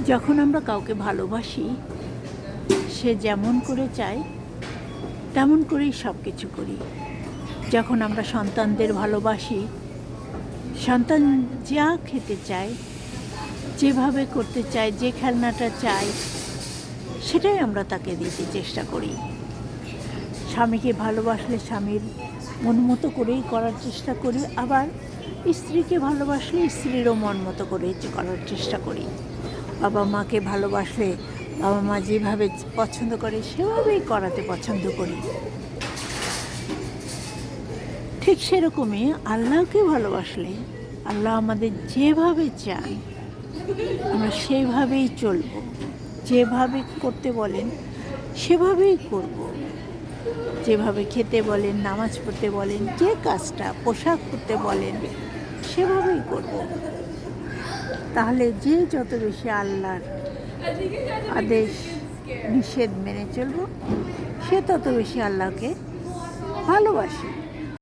যখন আমরা কাউকে ভালোবাসি, সে যেমন করে চায় তেমন করেই সব কিছু করি। যখন আমরা সন্তানদের ভালোবাসি, সন্তান যা খেতে চায়, যেভাবে করতে চায়, যে খেলনাটা চায়, সেটাই আমরা তাকে দিতে চেষ্টা করি। স্বামীকে ভালোবাসলে স্বামীর মন মতো করেই করার চেষ্টা করি, আবার স্ত্রীকে ভালোবাসলে স্ত্রীরও মন মতো করে করার চেষ্টা করি। বাবা মাকে ভালোবাসলে বাবা মা যেভাবে পছন্দ করে সেভাবেই করাতে পছন্দ করি। ঠিক সেরকমই আল্লাহকে ভালোবাসলে আল্লাহ আমাদের যেভাবে চান আমরা সেইভাবেই চলব, যেভাবে করতে বলেন সেভাবেই করব, যেভাবে খেতে বলেন, নামাজ পড়তে বলেন, যে কাজটা পোশাক পরতে বলেন সেভাবেই করব। তাহলে যে যত বেশি আল্লাহর আদেশ নিষেধ মেনে চলব, সে তত বেশি আল্লাহকে ভালোবাসে।